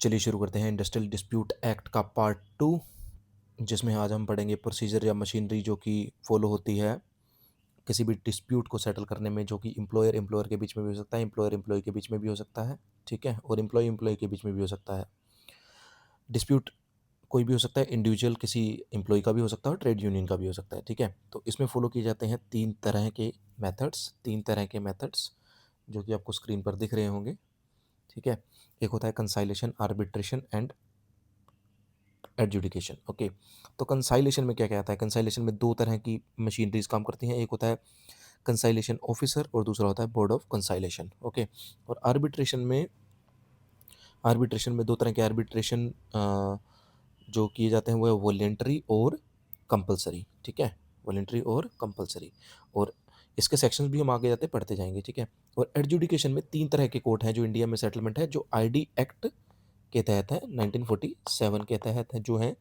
चलिए शुरू करते हैं इंडस्ट्रियल डिस्प्यूट एक्ट का पार्ट 2, जिसमें आज हम पढ़ेंगे प्रोसीजर या मशीनरी जो कि फॉलो होती है किसी भी डिस्प्यूट को सेटल करने में, जो कि एम्प्लॉयर के बीच में भी हो सकता है, एम्प्लॉयर एम्प्लॉय के बीच में भी हो सकता है, ठीक है, और एम्प्लॉय के बीच में भी हो सकता है। डिस्प्यूट कोई भी हो सकता है, इंडिविजुअल किसी एम्प्लॉय का भी हो सकता है और ट्रेड यूनियन का भी हो सकता है, ठीक है। तो इसमें फॉलो किए जाते हैं तीन तरह के मेथड्स जो कि आपको स्क्रीन पर दिख रहे होंगे, ठीक है। एक होता है कंसाइलेशन, आर्बिट्रेशन एंड एडजुडिकेशन, ओके। तो कंसाइलेशन में क्या क्या आता है? कंसाइलेशन में दो तरह की मशीनरीज काम करती हैं, एक होता है कंसाइलेशन ऑफिसर और दूसरा होता है बोर्ड ऑफ कंसाइलेशन, ओके। और आर्बिट्रेशन में दो तरह के आर्बिट्रेशन जो किए जाते हैं वो है वॉलेंटरी और कंपलसरी, ठीक है, वॉलेंटरी और कंपलसरी। और इसके सेक्शंस भी हम आगे जाते पढ़ते जाएंगे, ठीक है। और एडजुडिकेशन में तीन तरह के कोर्ट हैं जो इंडिया में सेटलमेंट है, जो आईडी एक्ट के तहत है, 1947 के तहत है, जो है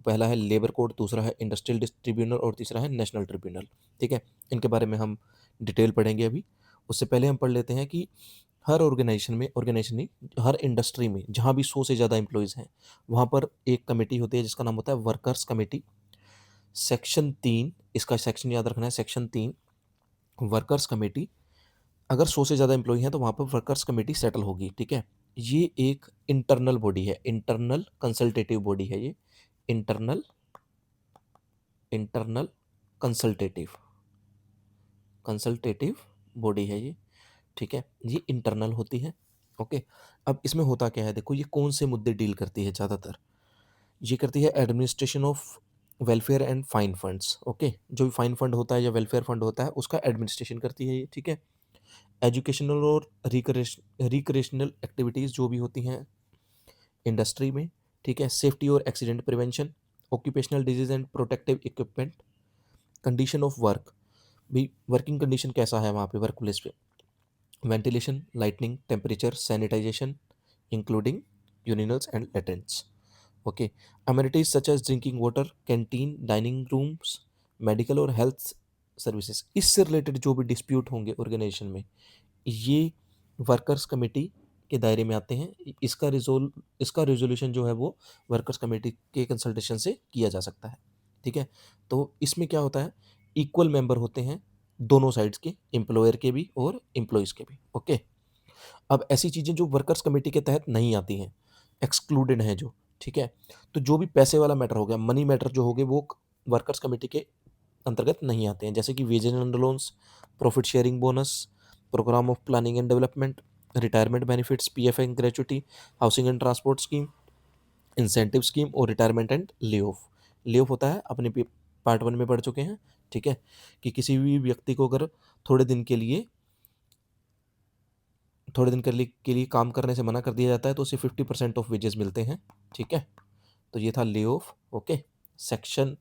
पहला है लेबर कोड, दूसरा है इंडस्ट्रियल ट्रिब्यूनल और तीसरा है नेशनल ट्रिब्यूनल, ठीक है। इनके बारे में हम डिटेल पढ़ेंगे अभी। उससे पहले हम पढ़ लेते हैं कि हर ऑर्गेनाइजेशन नहीं, हर इंडस्ट्री में जहाँ भी 100 से ज़्यादा एम्प्लॉयज़ हैं, वहाँ पर एक कमेटी होती है जिसका नाम होता है वर्कर्स कमेटी। सेक्शन 3, इसका सेक्शन याद रखना है, सेक्शन 3, वर्कर्स कमेटी। अगर 100 से ज़्यादा एम्प्लॉई हैं तो वहाँ पर वर्कर्स कमेटी सेटल होगी, ठीक है। ये एक इंटरनल बॉडी है, इंटरनल कंसल्टेटिव बॉडी है ये, internal internal consultative consultative body है ये, ठीक है। ये इंटरनल होती है, ओके। अब इसमें होता क्या है, देखो ये कौन से मुद्दे डील करती है ज़्यादातर। ये करती है administration of welfare and fine funds, okay. जो भी फाइन फंड होता है या वेलफेयर फंड होता है उसका एडमिनिस्ट्रेशन करती है ये, ठीक है। एजुकेशनल और रिक्रिएशनल एक्टिविटीज़ जो भी होती हैं इंडस्ट्री में, ठीक है। सेफ्टी और accident prevention, occupational disease and protective equipment, condition of work, भी वर्किंग कंडीशन कैसा है वहाँ पे वर्क प्लेस पे, ventilation, lighting, temperature, sanitization including urinals and latrines, okay. Amenities such as drinking water, canteen, dining rooms, medical और health services, इससे related जो भी डिस्प्यूट होंगे ऑर्गेनाइजेशन में, ये वर्कर्स कमेटी के दायरे में आते हैं। इसका रिजोल्यूशन जो है वो वर्कर्स कमेटी के कंसल्टेशन से किया जा सकता है, ठीक है। तो इसमें क्या होता है, इक्वल मेंबर होते हैं दोनों साइड्स के, एम्प्लॉयर के भी और एम्प्लॉयज़ के भी, ओके। अब ऐसी चीज़ें जो वर्कर्स कमेटी के तहत नहीं आती हैं, एक्सक्लूडेड हैं जो, ठीक है। तो जो भी पैसे वाला मैटर हो गया, मनी मैटर जो हो गए, वो वर्कर्स कमेटी के अंतर्गत नहीं आते हैं, जैसे कि wages and loans, profit sharing bonus, program of planning and development, retirement benefits, PF and gratuity, housing and transport scheme, incentive scheme और retirement and lay off. Lay off होता है, अपने पार्ट 1 में पढ़ चुके हैं, ठीक है, कि किसी भी व्यक्ति को अगर थोड़े दिन के लिए के लिए काम करने से मना कर दिया जाता है तो उसे 50% ऑफ वेजेस मिलते हैं, ठीक है। तो ये था lay off, okay. Section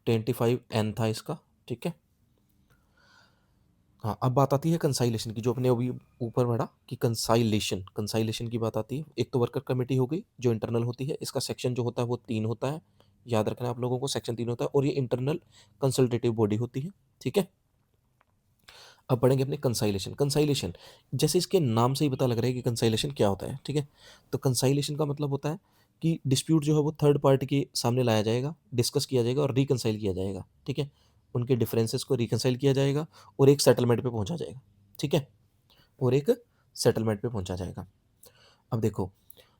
25N था इसका, ठीक है। हाँ, अब बात आती है कंसाइलेशन की, जो अपने अभी ऊपर बढ़ा कि कंसाइलेशन की बात आती है। एक तो वर्कर कमेटी हो गई जो इंटरनल होती है, इसका सेक्शन जो होता है वो 3 होता है, याद रखना है आप लोगों को, सेक्शन 3 होता है, और ये इंटरनल कंसल्टेटिव बॉडी होती है, ठीक है। अब पढ़ेंगे अपने कंसाइलेशन। कंसाइलेशन जैसे इसके नाम से ही पता लग रहा है कि कंसाइलेशन क्या होता है, ठीक है। तो कंसाइलेशन का मतलब होता है कि डिस्प्यूट जो है वो थर्ड पार्टी के सामने लाया जाएगा, डिस्कस किया जाएगा और रिकंसाइल किया जाएगा, ठीक है। उनके डिफरेंसेस को रिकंसाइल किया जाएगा और एक सेटलमेंट पे पहुंचा जाएगा, ठीक है, और एक सेटलमेंट पे पहुंचा जाएगा। अब देखो,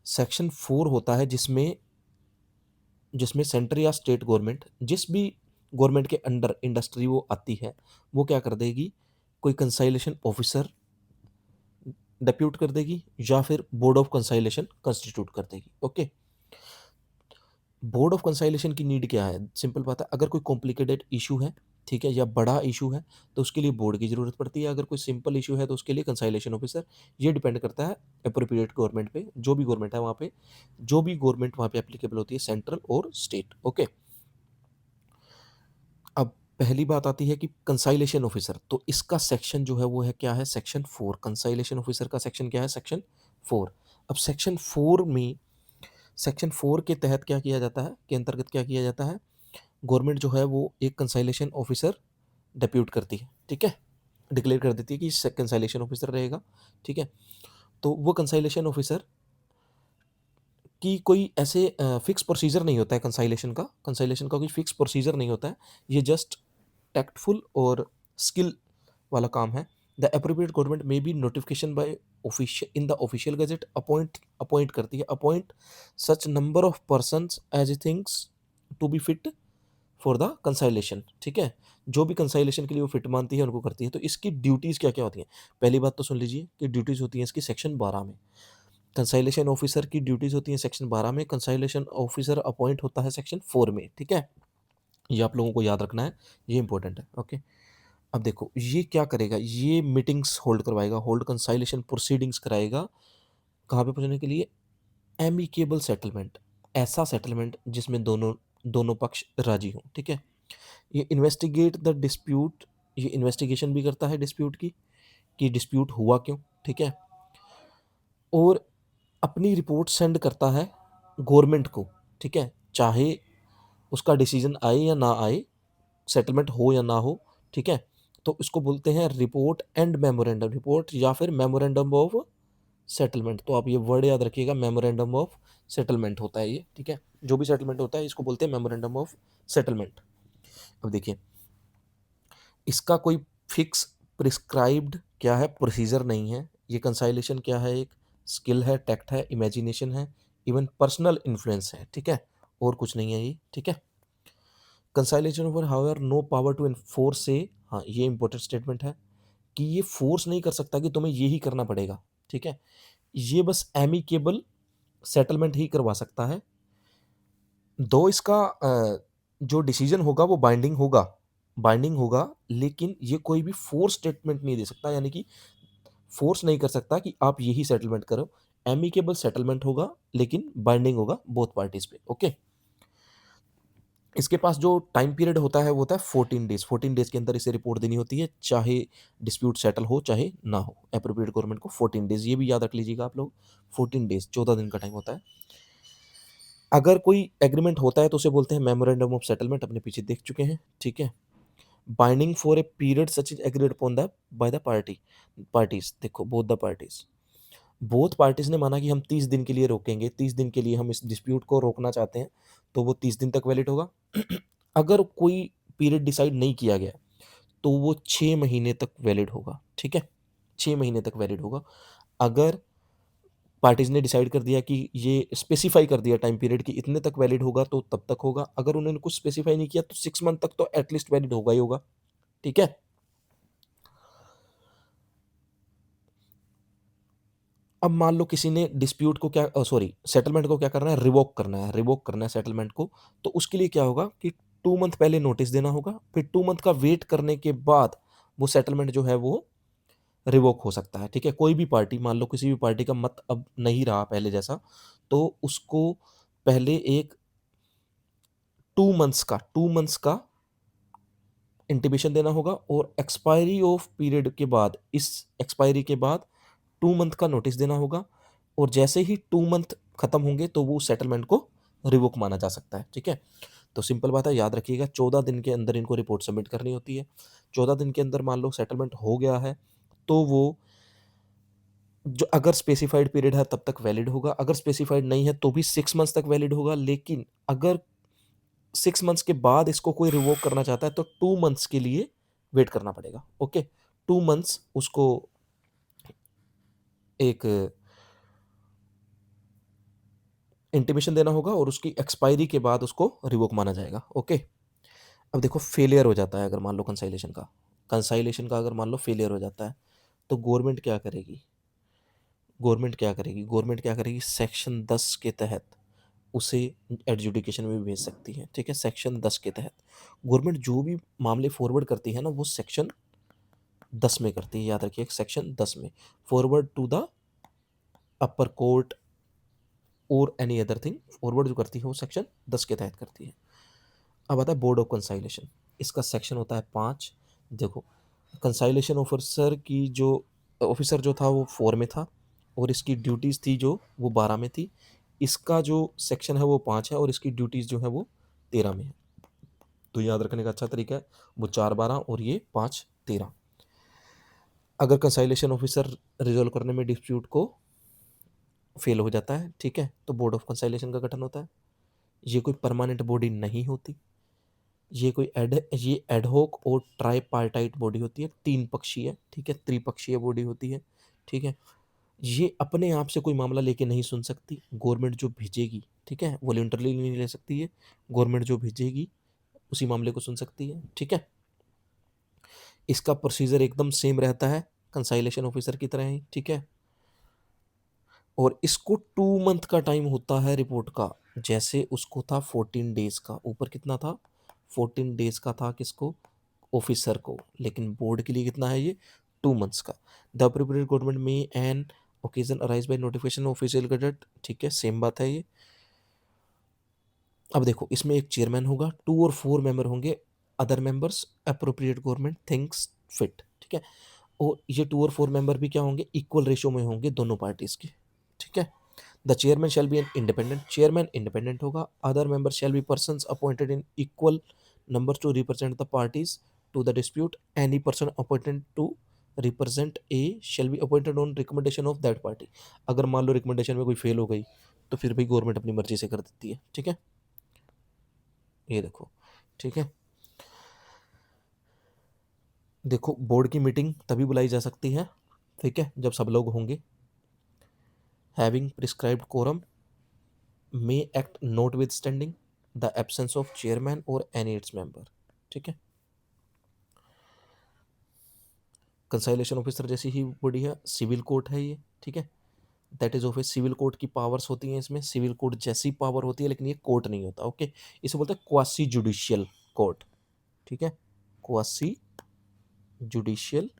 सेक्शन 4 होता है जिसमें जिसमें सेंटर या स्टेट गवर्नमेंट, जिस भी गवर्नमेंट के अंडर इंडस्ट्री वो आती है, वो क्या कर देगी, कोई कंसाइलेशन ऑफिसर डिप्यूट कर देगी या फिर बोर्ड ऑफ कंसाइलेशन कंस्टिट्यूट कर देगी, ओके। बोर्ड ऑफ कंसाइलेशन की नीड क्या है, सिंपल बात है, अगर कोई कॉम्प्लिकेटेड इशू है, ठीक है, या बड़ा इशू है, तो उसके लिए बोर्ड की ज़रूरत पड़ती है। अगर कोई सिंपल इशू है तो उसके लिए कंसाइलेशन ऑफिसर। ये डिपेंड करता है अप्रोप्रिएट गवर्नमेंट पे, जो भी गवर्नमेंट है वहाँ पे, जो भी गवर्नमेंट वहाँ पे एप्लीकेबल होती है, सेंट्रल और स्टेट, ओके। अब पहली बात आती है कि कंसाइलेशन ऑफिसर, तो इसका सेक्शन जो है वो है, क्या है, सेक्शन 4। कंसाइलेशन ऑफिसर का सेक्शन क्या है, सेक्शन 4। अब सेक्शन 4 के तहत क्या किया जाता है, के अंतर्गत क्या किया जाता है, गवर्नमेंट जो है वो एक कंसाइलेशन ऑफिसर डिप्यूट करती है, ठीक है, डिक्लेयर कर देती है कि कंसाइलेशन ऑफिसर रहेगा, ठीक है। तो वो कंसाइलेशन ऑफिसर कि कोई ऐसे फिक्स प्रोसीजर नहीं होता है कंसाइलेशन का कोई फिक्स प्रोसीजर नहीं होता है। ये जस्ट टैक्टफुल और स्किल वाला काम है। The appropriate government may by notification by official in the official gazette appoint करती है, appoint such number of persons as thinks to be fit for the conciliation. ठीक है, जो भी कंसाइलेशन के लिए वो फिट मानती है उनको करती है। तो इसकी ड्यूटीज़ क्या क्या होती हैं? पहली बात तो सुन लीजिए कि ड्यूटीज़ होती हैं इसकी सेक्शन 12 में। कंसाइलेशन ऑफिसर की ड्यूटीज़ होती हैं सेक्शन 12 में, कंसाइलेशन ऑफिसर अपॉइंट होता है सेक्शन 4 में। ठीक है, ये आप लोगों को याद रखना है, ये इंपॉर्टेंट है। ओके, अब देखो ये क्या करेगा, ये मीटिंग्स होल्ड करवाएगा, होल्ड कंसाइलेशन प्रोसीडिंग्स कराएगा। कहाँ पे पहुँचने के लिए? एमिकेबल सेटलमेंट, ऐसा सेटलमेंट जिसमें दोनों दोनों पक्ष राजी हों। ठीक है, ये इन्वेस्टिगेट द डिस्प्यूट, ये इन्वेस्टिगेशन भी करता है डिस्प्यूट की, कि डिस्प्यूट हुआ क्यों। ठीक है, और अपनी रिपोर्ट सेंड करता है गवर्नमेंट को। ठीक है, चाहे उसका डिसीजन आए या ना आए, सेटलमेंट हो या ना हो। ठीक है, तो इसको बोलते हैं रिपोर्ट एंड मेमोरेंडम, रिपोर्ट या फिर मेमोरेंडम ऑफ सेटलमेंट। तो आप ये वर्ड याद रखिएगा, मेमोरेंडम ऑफ सेटलमेंट होता है ये। ठीक है, जो भी सेटलमेंट होता है इसको बोलते हैं मेमोरेंडम ऑफ सेटलमेंट। अब देखिए, इसका कोई फिक्स प्रिस्क्राइब्ड क्या है, प्रोसीजर नहीं है। ये कंसाइलेशन क्या है? एक स्किल है, टैक्ट है, इमेजिनेशन है, इवन पर्सनल इन्फ्लुएंस है। ठीक है, और कुछ नहीं है ये। ठीक है, conciliation over however no power to enforce से, हाँ ये इंपॉर्टेंट स्टेटमेंट है कि ये फोर्स नहीं कर सकता कि तुम्हें ये ही करना पड़ेगा। ठीक है, ये बस एमिकेबल सेटलमेंट ही करवा सकता है। दो इसका जो डिसीजन होगा वो बाइंडिंग होगा, लेकिन ये कोई भी फोर्स स्टेटमेंट नहीं दे सकता, यानी कि फोर्स नहीं कर सकता कि आप यही सेटलमेंट करो। एमिकेबल सेटलमेंट होगा, लेकिन बाइंडिंग होगा बोथ पार्टीज पे। ओके, इसके पास जो टाइम पीरियड होता है वो होता है 14 डेज। 14 डेज के अंदर इसे रिपोर्ट देनी होती है, चाहे डिस्प्यूट सेटल हो चाहे ना हो। एप्रोप्रिएट गवर्नमेंट को 14 डेज, ये भी याद रख लीजिएगा आप लोग, 14 डेज 14 दिन का टाइम होता है। अगर कोई एग्रीमेंट होता है तो उसे बोलते हैं मेमोरेंडम ऑफ सेटलमेंट, अपने पीछे देख चुके हैं। ठीक है, binding for a period such is agreed upon the by the parties. देखो, बोथ पार्टीज ने माना कि हम 30 दिन के लिए रोकेंगे, 30 दिन के लिए हम इस डिस्प्यूट को रोकना चाहते हैं, तो वो 30 दिन तक वैलिड होगा। अगर कोई पीरियड डिसाइड नहीं किया गया तो वो 6 महीने तक वैलिड होगा। ठीक है, 6 महीने तक वैलिड होगा। अगर पार्टीज ने डिसाइड कर दिया कि ये स्पेसिफाई कर दिया टाइम पीरियड की इतने तक वैलिड होगा तो तब तक होगा। अगर उन्होंने कुछ स्पेसिफाई नहीं किया तो 6 मंथ तक तो एटलीस्ट वैलिड होगा ही होगा। ठीक है, अब मान लो किसी ने डिस्प्यूट को क्या सॉरी सेटलमेंट को क्या करना है, रिवोक करना है सेटलमेंट को। तो उसके लिए क्या होगा कि 2 मंथ पहले नोटिस देना होगा, फिर 2 मंथ का वेट करने के बाद वो सेटलमेंट जो है वो रिवोक हो सकता है। ठीक है, कोई भी पार्टी, मान लो किसी भी पार्टी का मत अब नहीं रहा पहले जैसा, तो उसको पहले एक 2 मंथ्स का इंटीमेशन देना होगा, और एक्सपायरी ऑफ पीरियड के बाद, इस एक्सपायरी के बाद 2 मंथ का नोटिस देना होगा। और जैसे ही 2 मंथ खत्म होंगे तो वो सेटलमेंट को रिवोक माना जा सकता है। ठीक है, तो सिंपल बात है, याद रखिएगा 14 दिन के अंदर इनको रिपोर्ट सबमिट करनी होती है। 14 दिन के अंदर मान लो सेटलमेंट हो गया है तो वो जो अगर स्पेसिफाइड पीरियड है तब तक वैलिड होगा, अगर स्पेसिफाइड नहीं है तो भी 6 मंथ्स तक वैलिड होगा। लेकिन अगर 6 मंथ्स के बाद इसको कोई रिवोक करना चाहता है तो 2 मंथ्स के लिए वेट करना पड़ेगा। ओके, 2 मंथ्स उसको एक इंटीमेशन देना होगा और उसकी एक्सपायरी के बाद उसको रिवोक माना जाएगा। ओके, अब देखो फेलियर हो जाता है अगर मान लो कंसाइलेशन का अगर मान लो फेलियर हो जाता है तो गवर्नमेंट क्या करेगी, सेक्शन 10 के तहत उसे एडजुडिकेशन में भी भेज सकती है। ठीक है, सेक्शन 10 के तहत गवर्नमेंट जो भी मामले फॉरवर्ड करती है ना वो सेक्शन 10 में करती है, याद रखिए सेक्शन 10 में, forward to the upper court और एनी अदर थिंग, फॉरवर्ड जो करती है वो सेक्शन 10 के तहत करती है। अब आता है बोर्ड ऑफ कंसाइलेशन, इसका सेक्शन होता है 5। देखो, कंसाइलेशन ऑफिसर की जो ऑफिसर जो था वो 4 में था, और इसकी ड्यूटीज़ थी जो वो 12 में थी। इसका जो सेक्शन है वो 5 है और इसकी ड्यूटीज़ जो है वो 13 में है। तो याद रखने का अच्छा तरीका है, वो 4-12 और ये 5-13। अगर कंसाइलेशन ऑफिसर रिजोल्व करने में डिस्प्यूट को फेल हो जाता है, ठीक है, तो बोर्ड ऑफ कंसाइलेशन का गठन होता है। ये कोई परमानेंट बॉडी नहीं होती, ये एडहोक और ट्राईपार्टाइट बॉडी होती है, तीन पक्षीय, ठीक है, त्रिपक्षीय बॉडी होती है, ठीक है। ये अपने आप से कोई मामला लेके नहीं सुन सकती, गवर्नमेंट जो भेजेगी, ठीक है, वॉलंटरली नहीं ले सकती है, गवर्नमेंट जो भेजेगी उसी मामले को सुन सकती है, ठीक है। इसका प्रोसीजर एकदम सेम रहता है कंसाइलेशन ऑफिसर की तरह ही, ठीक है। और इसको 2 मंथ का टाइम होता है रिपोर्ट का, जैसे उसको था 14 डेज का, ऊपर कितना था, 14 डेज का था किसको, ऑफिसर को, लेकिन बोर्ड के लिए कितना है ये, 2 मंथ्स का। द अप्रोप्रिएट गवर्नमेंट में an occasion arise by notification official gazette, ठीक है, सेम बात है ये। अब देखो इसमें एक चेयरमैन होगा, 2 और 4 मेंबर होंगे, other members appropriate government thinks fit, ठीक है। और ये 2 और 4 मेंबर भी क्या होंगे, इक्वल रेशो में होंगे दोनों पार्टीज के, ठीक है। The chairman shall be an independent, chairman independent होगा, other member shall be persons appointed in equal number to represent the parties to the dispute, any person appointed to represent a shall be appointed on recommendation of that party. अगर मान लो recommendation में कोई fail हो गई तो फिर भी government अपनी मर्जी से कर देती है, ठीक है, ये देखो, ठीक है। देखो बोर्ड की मीटिंग तभी बुलाई जा सकती है, ठीक है, जब सब लोग होंगे, having prescribed quorum, may act notwithstanding the absence of chairman और एनी इट्स मेंबर, ठीक है। कंसाइलेशन ऑफिसर जैसी ही बॉडी है, सिविल कोर्ट है ये, ठीक है, that is office, civil court की पावर्स होती हैं इसमें, सिविल कोर्ट जैसी पावर होती है, लेकिन ये कोर्ट नहीं होता, ओके। इसे बोलते हैं क्वासी जुडिशियल कोर्ट, ठीक है, क्वासी जुडिशियल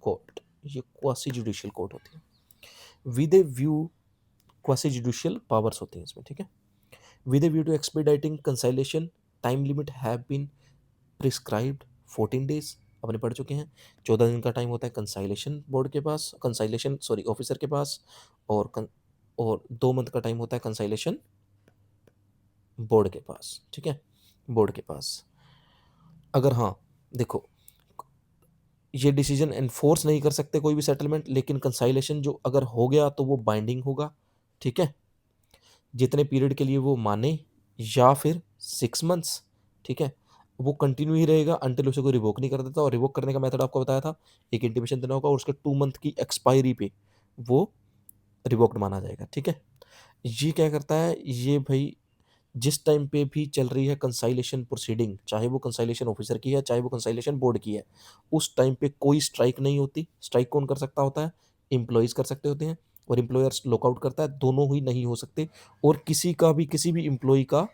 कोर्ट, ये क्वासी जुडिशियल कोर्ट होती है, with a view, quasi judicial powers होती हैं इसमें, ठीक है। With a view to expediting conciliation, time limit have been prescribed 14 days, अपने पढ़ चुके हैं, 14 दिन का टाइम होता है कंसाइलेशन बोर्ड के पास, कंसाइलेशन सॉरी ऑफिसर के पास, और और 2 मंथ का टाइम होता है कंसाइलेशन बोर्ड के पास, ठीक है, बोर्ड के पास। अगर हाँ देखो, ये डिसीजन एनफोर्स नहीं कर सकते कोई भी सेटलमेंट, लेकिन कंसाइलेशन जो अगर हो गया तो वो बाइंडिंग होगा, ठीक है, जितने पीरियड के लिए वो माने, या फिर 6 मंथ्स, ठीक है, वो कंटिन्यू ही रहेगा अंटिल उसे कोई रिवोक नहीं कर देता, और रिवोक करने का मेथड आपको बताया था, एक इंटीमेशन देना होगा और उसके 2 मंथ की एक्सपायरी पे वो रिवोक्ड माना जाएगा, ठीक है। ये क्या करता है, ये भाई जिस टाइम पे भी चल रही है कंसाइलेशन प्रोसीडिंग, चाहे वो कंसाइलेशन ऑफिसर की है चाहे वो कंसाइलेशन बोर्ड की है, उस टाइम पे कोई स्ट्राइक नहीं होती, स्ट्राइक कौन कर सकता होता है, एम्प्लॉयज़ कर सकते होते हैं, और एम्प्लॉयर्स लॉकआउट करता है, दोनों ही नहीं हो सकते, और किसी भी एम्प्लॉय का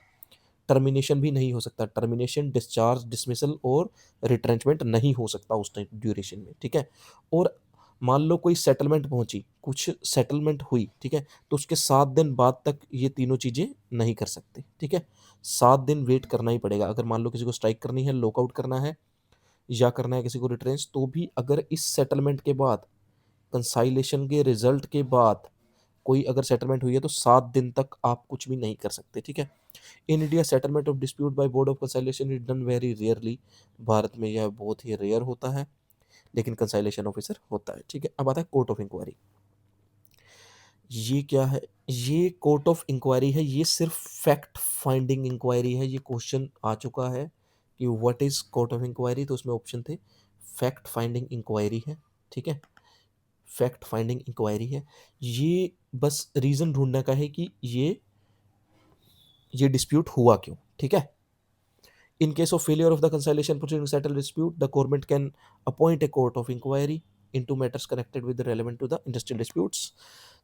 टर्मिनेशन भी नहीं हो सकता, टर्मिनेशन, डिस्चार्ज, डिसमिसल और रिट्रेंचमेंट नहीं हो सकता उस टाइम ड्यूरेशन में, ठीक है। और मान लो कोई सेटलमेंट पहुंची, कुछ सेटलमेंट हुई, ठीक है, तो उसके 7 दिन बाद तक ये तीनों चीज़ें नहीं कर सकते, ठीक है, 7 दिन वेट करना ही पड़ेगा, अगर मान लो किसी को स्ट्राइक करनी है, लॉकआउट करना है, या करना है किसी को रिट्रेंच, तो भी अगर इस सेटलमेंट के बाद, कंसाइलेशन के रिजल्ट के बाद कोई अगर सेटलमेंट हुई है तो 7 दिन तक आप कुछ भी नहीं कर सकते, ठीक है। In India settlement of dispute by board of conciliation is done very rarely, Bharat में यह बहुत ही रेयर होता है, लेकिन कंसाइलेशन ऑफिसर होता है, ठीक है। अब आता है कोर्ट ऑफ इंक्वायरी, ये क्या है, ये कोर्ट ऑफ इंक्वायरी है, ये सिर्फ फैक्ट फाइंडिंग इंक्वायरी है, ये क्वेश्चन आ चुका है कि what is court of inquiry, तो उसमें ऑप्शन थे फैक्ट फाइंडिंग इंक्वायरी है, ठीक है, फैक्ट फाइंडिंग इंक्वायरी है, ये बस रीजन ढूंढने का है कि ये डिस्प्यूट हुआ क्यों, ठीक है। In case of failure of the conciliation proceeding to settle dispute, the government can appoint a court of inquiry into matters connected with the relevant to the industrial disputes.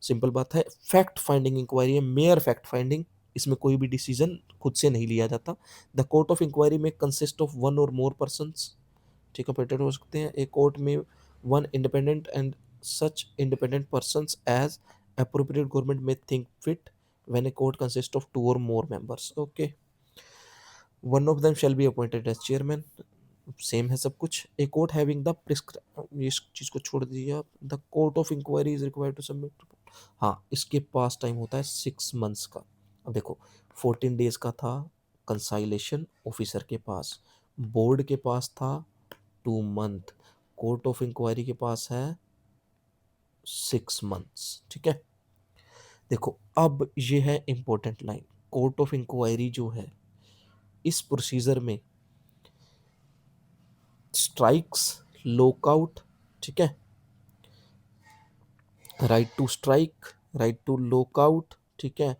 Simple बात है, fact finding inquiry है, mayor fact finding, इसमें कोई भी decision खुद से नहीं लिया जाता। द कोर्ट ऑफ इंक्वायरी में consist of one or more persons, ठीक है, अपॉइंटेड हो सकते हैं, एक कोर्ट में one independent and such independent persons as appropriate government may think fit when a court consists of 2 or more members, okay. One of them shall be appointed as chairman, same है सब कुछ। A court having the prescribe, इस चीज़ को छोड़ दीजिए आप, the court of inquiry is required to submit, हाँ इसके पास टाइम होता है 6 मंथ्स का। अब देखो 14 डेज का था कंसाइलेशन ऑफिसर के पास, बोर्ड के पास था 2 मंथ, कोर्ट ऑफ इंक्वायरी के पास है 6 मंथ्स, ठीक है। देखो अब ये है important line, court of inquiry जो है इस प्रोसीजर में स्ट्राइक्स, लॉकआउट, ठीक है, right to strike, right to lockout, ठीक है,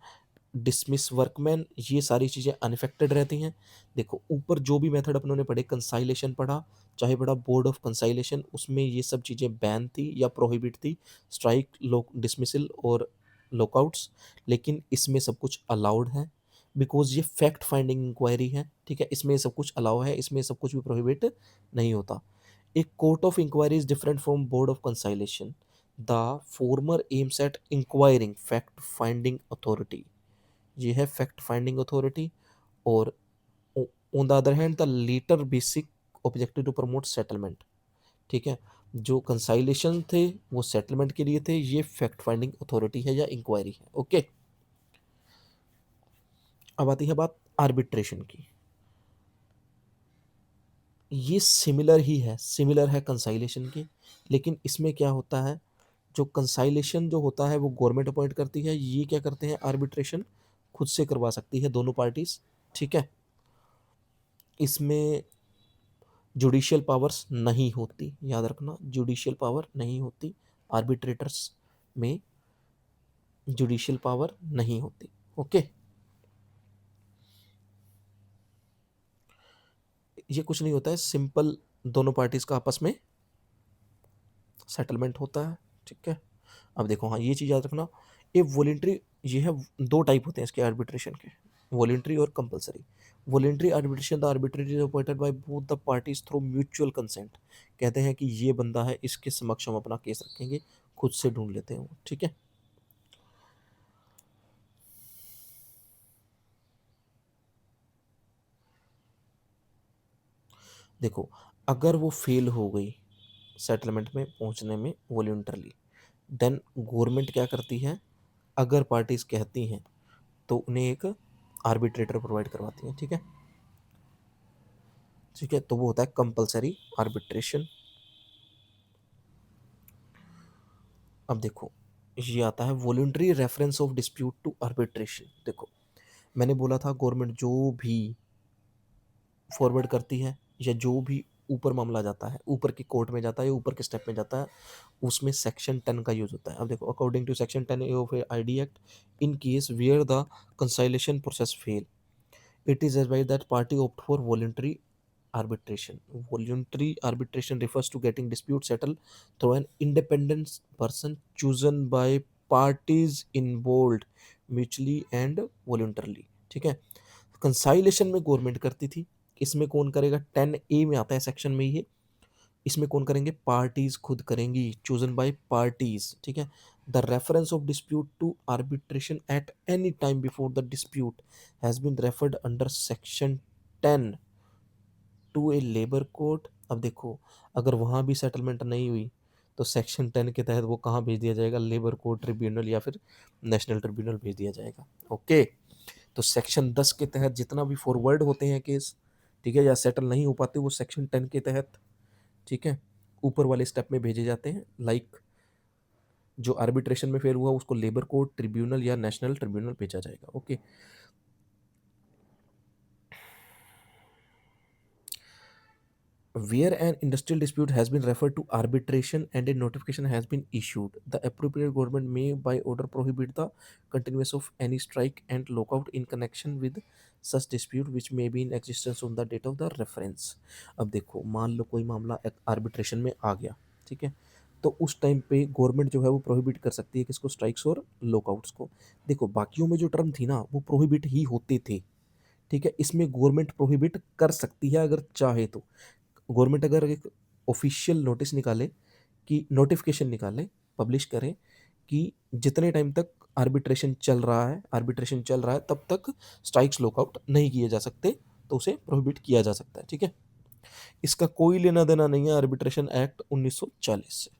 डिसमिस वर्कमैन, ये सारी चीज़ें अनफेक्टेड रहती हैं। देखो ऊपर जो भी मेथड अपनों ने पढ़े, कंसाइलेशन पढ़ा, चाहे पढ़ा बोर्ड ऑफ कंसाइलेशन, उसमें ये सब चीज़ें बैन थी या प्रोहिबिट थी, स्ट्राइक, लोक डिसमिसल और लॉकआउट्स। लेकिन इसमें सब कुछ अलाउड है, बिकॉज ये फैक्ट फाइंडिंग इंक्वायरी है, ठीक है, इसमें सब कुछ अलाउ है, इसमें सब कुछ भी प्रोहिबिट नहीं होता। A court of inquiry is different from board of conciliation. The former aims at inquiring fact finding authority. ये है fact finding authority, और on the other hand the later basic objective to promote settlement, ठीक है। जो कंसाइलेशन थे वो settlement के लिए थे, ये फैक्ट फाइंडिंग अथॉरिटी है या इंक्वायरी है। ओके, अब आती है बात आर्बिट्रेशन की। ये सिमिलर है कंसाइलेशन की, लेकिन इसमें क्या होता है, जो कंसाइलेशन जो होता है वो गवर्नमेंट अपॉइंट करती है, ये क्या करते हैं, आर्बिट्रेशन खुद से करवा सकती है दोनों पार्टीज, ठीक है। इसमें जुडिशियल पावर्स नहीं होती, याद रखना, जुडिशियल पावर नहीं होती, आर्बिट्रेटर्स में जुडिशियल पावर नहीं होती। ओके, ये कुछ नहीं होता है, सिंपल दोनों पार्टीज का आपस में सेटलमेंट होता है, ठीक है। अब देखो, हाँ ये चीज़ याद रखना, ये वॉलेंट्री, ये है, दो टाइप होते हैं इसके आर्बिट्रेशन के, वॉलेंट्री और compulsory. Voluntary arbitration, the arbitrator is appointed by both the parties through mutual consent. कहते हैं कि ये बंदा है, इसके समक्ष हम अपना केस रखेंगे, खुद से ढूंढ लेते हैं वो, ठीक है। देखो अगर वो फेल हो गई सेटलमेंट में पहुंचने में वॉलेंटरली, देन गवर्नमेंट क्या करती है, अगर पार्टीज कहती हैं तो उन्हें एक आर्बिट्रेटर प्रोवाइड करवाती है, ठीक है, ठीक है, तो वो होता है कंपलसरी आर्बिट्रेशन। अब देखो ये आता है voluntary reference of dispute to arbitration. देखो मैंने बोला था गवर्नमेंट जो भी फॉरवर्ड करती है या जो भी ऊपर मामला जाता है, ऊपर की कोर्ट में जाता है या ऊपर के स्टेप में जाता है, उसमें सेक्शन 10 का यूज होता है। अब देखो according to section 10 of ID act, in case where the conciliation process fail, it is advised that party opt for voluntary arbitration. Voluntary arbitration refers to getting dispute settled through an independent person chosen by parties involved mutually and voluntarily, ठीक है। कंसाइलेशन में government करती थी, इसमें कौन करेगा, 10A में आता है सेक्शन में ये, इसमें कौन करेंगे, पार्टीज खुद करेंगी, चूजन बाय पार्टीज, ठीक है। The reference of dispute to arbitration at any time before the dispute has been referred under section 10 to a labour court. अब देखो अगर वहाँ भी सेटलमेंट नहीं हुई तो सेक्शन 10 के तहत वो कहाँ भेज दिया जाएगा, लेबर कोर्ट ट्रिब्यूनल या फिर नेशनल ट्रिब्यूनल भेज दिया जाएगा। ओके, तो सेक्शन 10 के तहत जितना भी फॉरवर्ड होते हैं केस, ठीक है, या सेटल नहीं हो पाते, वो सेक्शन 10 के तहत, ठीक है, ऊपर वाले स्टेप में भेजे जाते हैं। लाइक जो आर्बिट्रेशन में फेल हुआ उसको लेबर कोर्ट, ट्रिब्यूनल या नेशनल ट्रिब्यूनल भेजा जाएगा। Okay, where an industrial dispute has been referred to arbitration and a notification has been issued, the appropriate government may by order prohibit the continuance of any strike and lockout in connection with such dispute which may be in existence on the date of the reference। अब देखो मान लो कोई मामला arbitration में आ गया, ठीक है, तो उस टाइम पे गवर्नमेंट जो है वो प्रोहिबिट कर सकती है किसको, स्ट्राइक्स और लॉकआउट्स को। देखो बाकियों में जो टर्म थी ना वो प्रोहिबिट ही होते थे, ठीक है, इसमें गवर्नमेंट प्रोहिबिट कर सकती है अगर चाहे तो। गवर्नमेंट अगर एक ऑफिशियल नोटिस निकाले, कि नोटिफिकेशन निकाले, पब्लिश करें कि जितने टाइम तक आर्बिट्रेशन चल रहा है तब तक स्ट्राइक्स लॉकआउट नहीं किए जा सकते, तो उसे प्रोहिबिट किया जा सकता है, ठीक है। इसका कोई लेना देना नहीं है आर्बिट्रेशन एक्ट 1940 से,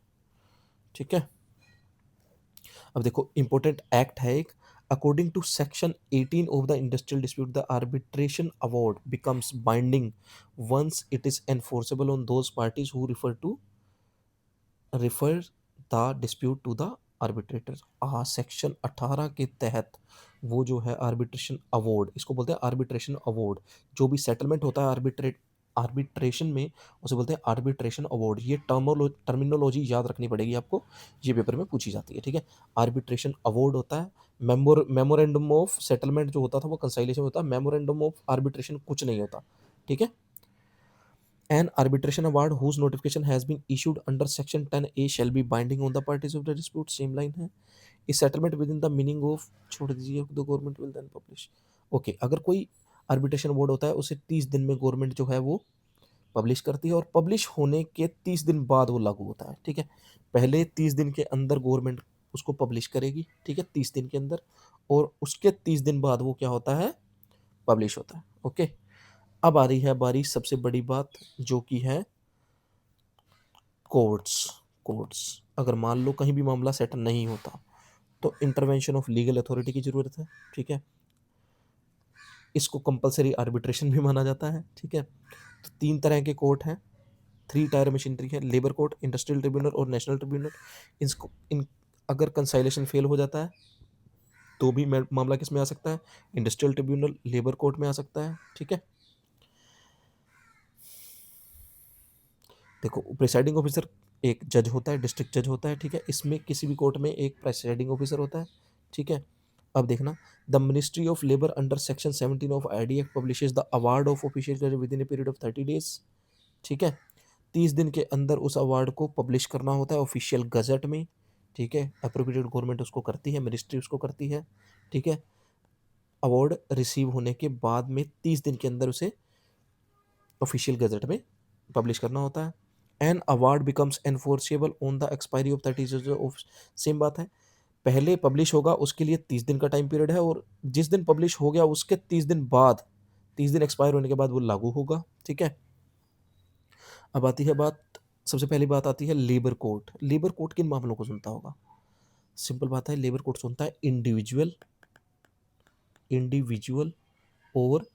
ठीक है। अब देखो इंपॉर्टेंट एक्ट है एक, according to section 18 of the industrial dispute the arbitration award becomes binding once it is enforceable on those parties who refer the dispute to the arbitrator section 18 के तहत वो जो है आर्बिट्रेशन अवार्ड, इसको बोलते हैं आर्बिट्रेशन अवार्ड। जो भी सेटलमेंट होता है आर्बिट्रेशन में, उसे बोलते हैं आर्बिट्रेशन अवार्ड। ये टर्मिनोलॉजी याद रखनी पड़ेगी आपको, ये पेपर में पूछी जाती है, ठीक है। आर्बिट्रेशन अवार्ड होता है, मेमोरेंडम ऑफ सेटलमेंट जो होता था वो कंसाइलेशन होता है, मेमोरेंडम ऑफ आर्बिट्रेशन कुछ नहीं होता, ठीक है। An arbitration award whose notification has been issued under Section 10A shall be binding on the parties of the dispute. Same line है. A settlement within the meaning of छोड़ दीजिए, the government will then publish. Okay, अगर कोई arbitration award होता है उसे 30 दिन में गवर्नमेंट जो है वो पब्लिश करती है, और पब्लिश होने के 30 दिन बाद वो लागू होता है, ठीक है। पहले 30 दिन के अंदर गवर्नमेंट उसको पब्लिश करेगी, ठीक है, 30 दिन के अंदर, और उसके 30 दिन बाद वो क्या होता है, पब्लिश होता है। ओके, अब आ रही है बारी सबसे बड़ी बात, जो कि है कोर्ट्स। अगर मान लो कहीं भी मामला सेटल नहीं होता तो इंटरवेंशन ऑफ लीगल अथॉरिटी की जरूरत है, ठीक है। इसको कंपलसरी आर्बिट्रेशन भी माना जाता है, ठीक है। तो 3 तरह के कोर्ट हैं, 3 टायर मशीनरी है, लेबर कोर्ट, इंडस्ट्रियल ट्रिब्यूनल और नेशनल ट्रिब्यूनल। इसको इन अगर कंसाइलेशन फेल हो जाता है तो भी मामला किस में आ सकता है, इंडस्ट्रियल ट्रिब्यूनल, लेबर कोर्ट में आ सकता है, ठीक है। देखो, प्रिसाइडिंग ऑफिसर एक जज होता है, डिस्ट्रिक्ट जज होता है, ठीक है। इसमें किसी भी कोर्ट में एक प्रिसाइडिंग ऑफिसर होता है, ठीक है। अब देखना, the ministry of labour under section 17 of ID act publishes the award of official जज within a period of 30 days, ठीक है। 30 दिन के अंदर उस अवार्ड को पब्लिश करना होता है ऑफिशियल गजट में, ठीक है। अप्रोप्रिएट गवर्नमेंट उसको करती है, मिनिस्ट्री उसको करती है, ठीक है। अवार्ड रिसीव होने के बाद में 30 दिन के अंदर उसे ऑफिशियल गजट में पब्लिश करना होता है। An award becomes enforceable on the expiry of 30 days of, same बात है, पहले पब्लिश होगा उसके लिए 30 दिन का टाइम पीरियड है, और जिस दिन पब्लिश हो गया उसके 30 दिन बाद, 30 दिन एक्सपायर होने के बाद वो लागू होगा, ठीक है। अब आती है बात, सबसे पहली बात आती है लेबर कोर्ट। लेबर कोर्ट किन मामलों को सुनता होगा, सिंपल बात है, लेबर कोर्ट सुनता है इंडिविजुअल और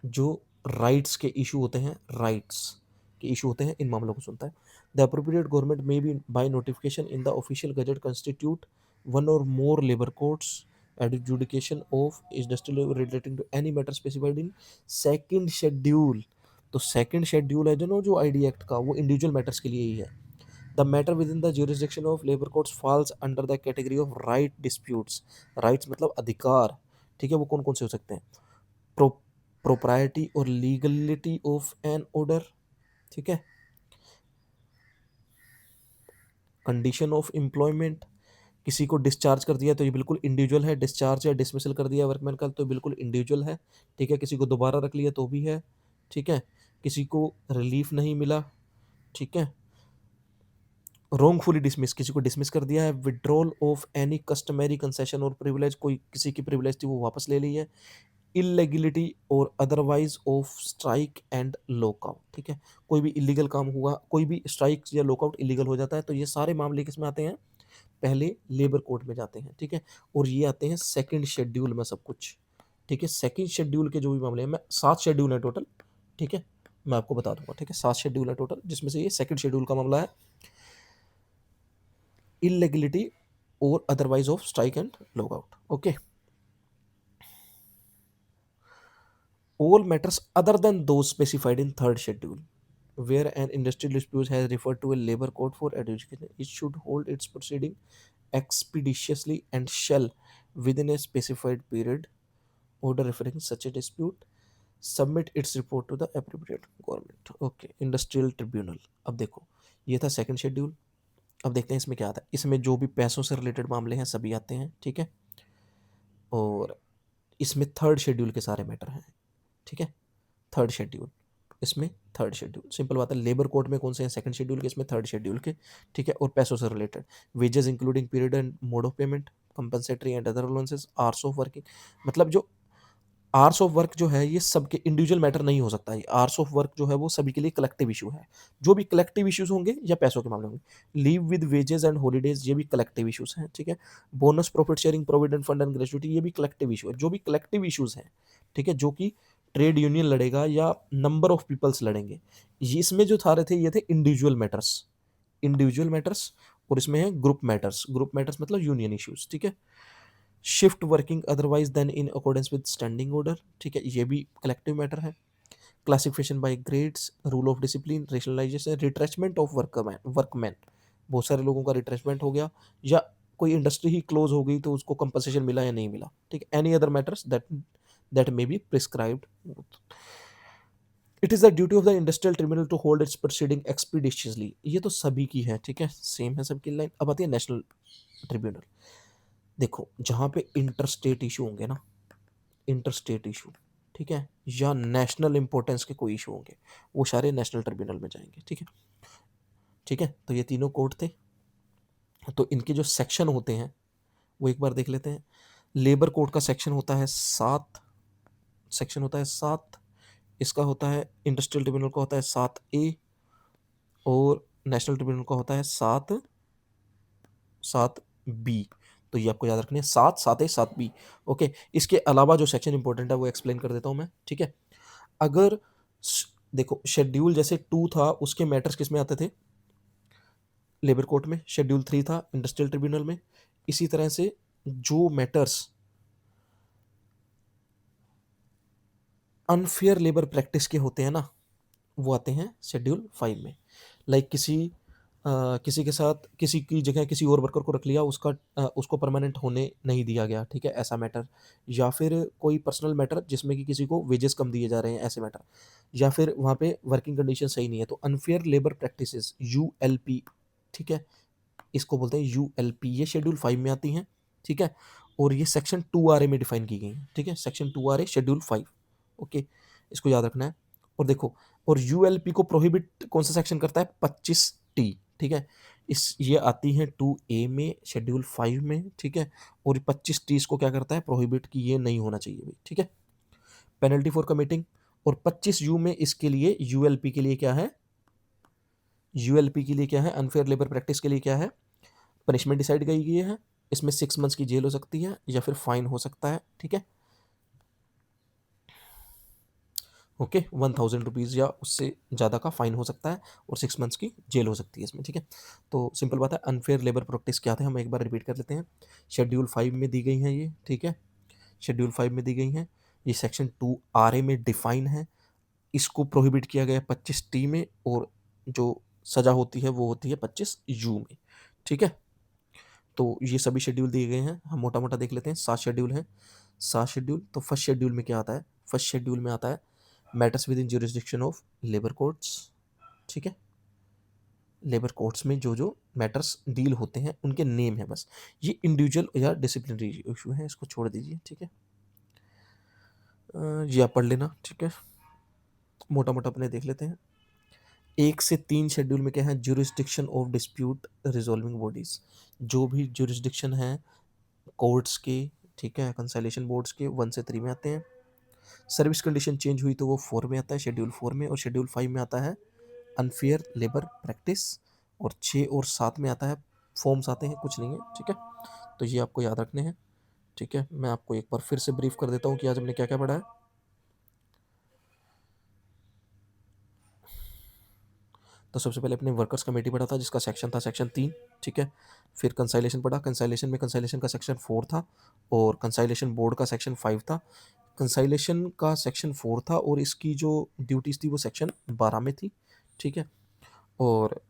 जो राइट्स के इशू होते हैं, राइट्स के इशू होते हैं, इन मामलों को सुनता है। The appropriate government may be by notification in the official gazette constitute one or more labour courts adjudication of industrial relating to any matter specified in second schedule. तो सेकंड शेड्यूल है जो ID act का, वो individual matters के लिए ही है। The matter with in the jurisdiction of labour courts falls under the category of right disputes. Rights मतलब अधिकार, ठीक है। वो कौन कौन से हो सकते हैं, प्रोप्राइटी और लीगलिटी ऑफ एन ऑर्डर, ठीक है। कंडीशन ऑफ एम्प्लॉयमेंट, किसी को डिस्चार्ज कर दिया तो ये बिल्कुल इंडिविजुअल है, डिस्चार्ज या डिसमिसल कर दिया वर्कमैन का तो बिल्कुल इंडिविजुअल है, ठीक है। किसी को दोबारा रख लिया तो भी है, ठीक है। किसी को रिलीफ नहीं मिला, ठीक है। रोंगफुली डिसमिस, किसी को डिसमिस कर दिया है। Withdrawal of any customary concession और प्रिविलेज, कोई किसी की प्रिविलेज थी वो वापस ले ली है। इलेगिलिटी और otherwise of strike and lockout, ठीक है। कोई भी इलीगल काम हुआ, कोई भी स्ट्राइक या लॉकआउट इलीगल हो जाता है, तो ये सारे मामले किस में आते हैं, पहले लेबर कोर्ट में जाते हैं, ठीक है। और ये आते हैं सेकंड शेड्यूल में सब कुछ, ठीक है। सेकंड शेड्यूल के जो भी मामले हैं, मैं 7 शेड्यूल है टोटल, ठीक है, मैं आपको बता दूंगा, ठीक है। 7 शेड्यूल है टोटल, जिसमें से ये सेकंड शेड्यूल का मामला है, इलेगिलिटी और otherwise of strike and lockout, okay. All matters other than those specified in third schedule, where an industrial dispute has referred to a labor court for adjudication, it should hold its proceeding expeditiously and shall, within a specified period, order referring such a dispute, submit its report to the appropriate government. Okay, industrial tribunal। अब देखो, ये था second schedule. अब देखते हैं इसमें क्या आता है। इसमें जो भी पैसों से रिलेटेड मामले हैं सभी आते हैं, ठीक है। और इसमें थर्ड शेड्यूल के सारे मैटर हैं, ठीक है। थर्ड शेड्यूल, इसमें थर्ड शेड्यूल, सिंपल बात है। लेबर कोड में कौन से हैं, सेकंड शेड्यूल के, इसमें थर्ड शेड्यूल के, ठीक है। और पैसों से related, wages including period and mode of payment, compensatory and other allowances, hours of working, मतलब जो आवर्स ऑफ वर्क जो है ये सबके इंडिविजुअल मैटर नहीं हो सकता। ये आवर्स ऑफ वर्क जो है वो सभी के लिए कलेक्टिव इशू है। जो भी कलेक्टिव इश्यूज होंगे या पैसों के मामले होंगे, leave with wages and holidays, ये भी कलेक्टिव इश्यूज हैं, ठीक है। Bonus, profit sharing, provident fund and gratuity, ये भी कलेक्टिव इशू है। जो भी कलेक्टिव इश्यूज हैं, ठीक है, जो कि ट्रेड यूनियन लड़ेगा या नंबर ऑफ पीपल्स लड़ेंगे, ये इसमें जो था रहे थे ये थे इंडिविजुअल मैटर्स, इंडिविजुअल मैटर्स। और इसमें है ग्रुप मैटर्स मतलब यूनियन इश्यूज, ठीक है। Shift working otherwise than in accordance with standing order, ठीक है, ये भी कलेक्टिव मैटर है। Classification by grades, rule of discipline, rationalization, retrenchment of workman, बहुत सारे लोगों का रिट्रेचमेंट हो गया, या कोई इंडस्ट्री ही क्लोज हो गई तो उसको कंपनसेशन मिला या नहीं मिला, ठीक है। Any other matters that may be prescribed. It is the duty of the industrial tribunal to hold its proceeding expeditiously, ये तो सभी की है, ठीक है, सेम है सबकी लाइन। अब आती है नेशनल ट्रिब्यूनल। देखो जहाँ पे इंटरस्टेट इशू होंगे ना, इंटरस्टेट इशू, ठीक है, या नेशनल इंपॉर्टेंस के कोई इशू होंगे, वो सारे नेशनल ट्रिब्यूनल में जाएंगे, ठीक है। ठीक है, तो ये तीनों कोर्ट थे। तो इनके जो सेक्शन होते हैं वो एक बार देख लेते हैं। लेबर कोड का सेक्शन होता है 7, सेक्शन होता है 7। इसका होता है इंडस्ट्रियल ट्रिब्यूनल का होता है 7A, और नेशनल ट्रिब्यूनल का होता है 7B। तो ये आपको याद रखनी है, 7A 7B। ओके, इसके अलावा जो सेक्शन इंपॉर्टेंट है वो एक्सप्लेन कर देता हूँ मैं, ठीक है। अगर देखो शेड्यूल जैसे 2 था, उसके मैटर्स किस में आते थे, लेबर कोर्ट में। शेड्यूल 3 था इंडस्ट्रियल ट्रिब्यूनल में। इसी तरह से जो मैटर्स अनफेयर लेबर प्रैक्टिस के होते हैं ना, वो आते हैं शेड्यूल 5 में। लाइक किसी के साथ किसी की जगह किसी और वर्कर को रख लिया, उसको परमानेंट होने नहीं दिया गया, ठीक है, ऐसा मैटर। या फिर कोई पर्सनल मैटर जिसमें कि किसी को वेजेस कम दिए जा रहे हैं, ऐसे मैटर। या फिर वहाँ पे वर्किंग कंडीशन सही नहीं है, तो अनफेयर लेबर प्रैक्टिसेस ULP, ठीक है, इसको बोलते हैं ULP। ये शेड्यूल 5 में आती हैं, ठीक है। और ये सेक्शन 2RA में डिफाइन की गई हैं, ठीक है, सेक्शन 2RA शेड्यूल 5। ओके, इसको याद रखना है। और देखो, और ULP को प्रोहिबिट कौन सा सेक्शन करता है, 25T, ठीक है। ये आती है 2A में शेड्यूल 5 में, ठीक है। और 25T इसको क्या करता है, प्रोहिबिट की ये नहीं होना चाहिए भाई, ठीक है। Penalty for committing. और 25U में इसके लिए ULP के लिए क्या है, ULP के लिए क्या है, अनफेयर लेबर प्रैक्टिस के लिए क्या है, पनिशमेंट डिसाइड की गई है। इसमें 6 मंथ्स की जेल हो सकती है या फिर फाइन हो सकता है, ठीक है। ओके, 1000 रुपीज़ या उससे ज़्यादा का फाइन हो सकता है, और 6 मंथ्स की जेल हो सकती है इसमें, ठीक है। तो सिंपल बात है, अनफेयर लेबर प्रैक्टिस क्या थे, हम एक बार रिपीट कर लेते हैं। शेड्यूल 5 में दी गई हैं ये, ठीक है, शेड्यूल 5 में दी गई हैं। ये सेक्शन 2RA में डिफाइन है। इसको प्रोहिबिट किया गया है 25T में, और जो सज़ा होती है वो होती है 25U में, ठीक है। तो ये सभी शेड्यूल दिए गए हैं, हम मोटा-मोटा देख लेते हैं। 7 शेड्यूल हैं, 7 शेड्यूल। तो फर्स्ट शेड्यूल में क्या आता है, फर्स्ट शेड्यूल में आता है matters with in jurisdiction of labour courts, ठीक है। लेबर कोर्ट्स में जो जो मैटर्स डील होते हैं उनके नेम है बस। ये इंडिविजुअल या डिसिप्लिनरी इशू है, इसको छोड़ दीजिए, ठीक है। ये आप पढ़ लेना, ठीक है। मोटा-मोटा अपने देख लेते हैं। 1 से 3 शेड्यूल में क्या है, jurisdiction of dispute resolving bodies. जो भी ज्यूरिसडिक्शन है कोर्ट्स के, ठीक है, कंसोलिडेशन बोर्ड्स के 1 से 3 में आते हैं। सर्विस कंडीशन चेंज हुई तो वो 4 में आता है, शेड्यूल 4 में। और शेड्यूल 5 में आता है अनफेयर लेबर प्रैक्टिस। और 6 और 7 में आता है फॉर्म्स आते हैं, कुछ नहीं है, ठीक है। तो ये आपको याद रखने हैं, ठीक है। मैं आपको एक बार फिर से ब्रीफ कर देता हूँ कि आज हमने क्या क्या पढ़ा है। तो सबसे पहले अपने वर्कर्स कमेटी पढ़ा था, जिसका सेक्शन था सेक्शन 3, ठीक है। फिर कंसाइलेशन पढ़ा, कंसाइलेशन का सेक्शन 4 था, और कंसाइलेशन बोर्ड का सेक्शन 5 था। कंसाइलेशन का सेक्शन 4 था, और इसकी जो ड्यूटीज़ थी वो सेक्शन 12 में थी, ठीक है। और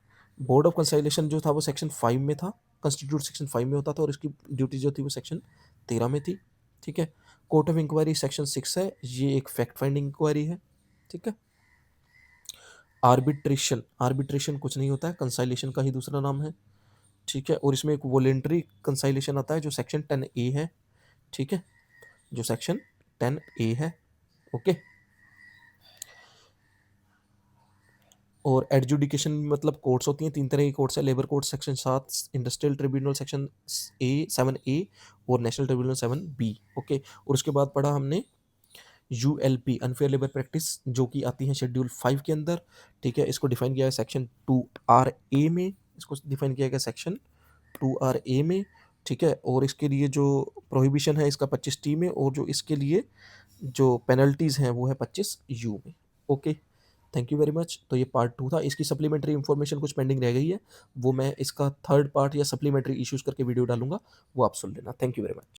बोर्ड ऑफ कंसाइलेशन जो था वो सेक्शन 5 में था, कंस्टिट्यूट सेक्शन 5 में होता था, और इसकी ड्यूटी जो थी वो सेक्शन 13 में थी, ठीक है। कोर्ट ऑफ इंक्वायरी सेक्शन 6 है, ये एक फैक्ट फाइंडिंग इंक्वायरी है, ठीक है। आर्बिट्रेशन, आर्बिट्रेशन कुछ नहीं होता है, कंसाइलेशन का ही दूसरा नाम है, ठीक है। और इसमें एक वॉलेंट्री कंसाइलेशन आता है जो सेक्शन 10A है, ठीक है, जो सेक्शन 10A है, ओके। और एडजुडिकेशन मतलब कोर्ट्स होती हैं, 3 तरह की कोर्ट्स है, labour court section 7, industrial tribunal section A 7A, और नेशनल ट्रिब्यूनल 7B, ओके। और उसके बाद पढ़ा हमने ULP, अनफेयर लेबर प्रैक्टिस, जो कि आती है शेड्यूल 5 के अंदर, ठीक है। इसको डिफाइन किया है सेक्शन 2RA में, इसको डिफाइन किया गया सेक्शन 2RA में, ठीक है। और इसके लिए जो प्रोहिबिशन है इसका 25T में, और जो इसके लिए जो पेनल्टीज़ हैं वो है 25U में, okay. Thank you very much. तो ये पार्ट 2 था, इसकी सप्लीमेंट्री इन्फॉर्मेशन कुछ पेंडिंग रह गई है, वो मैं इसका थर्ड पार्ट या सप्लीमेंट्री इश्यूज़ करके वीडियो डालूँगा, वो आप सुन लेना। Thank you very much.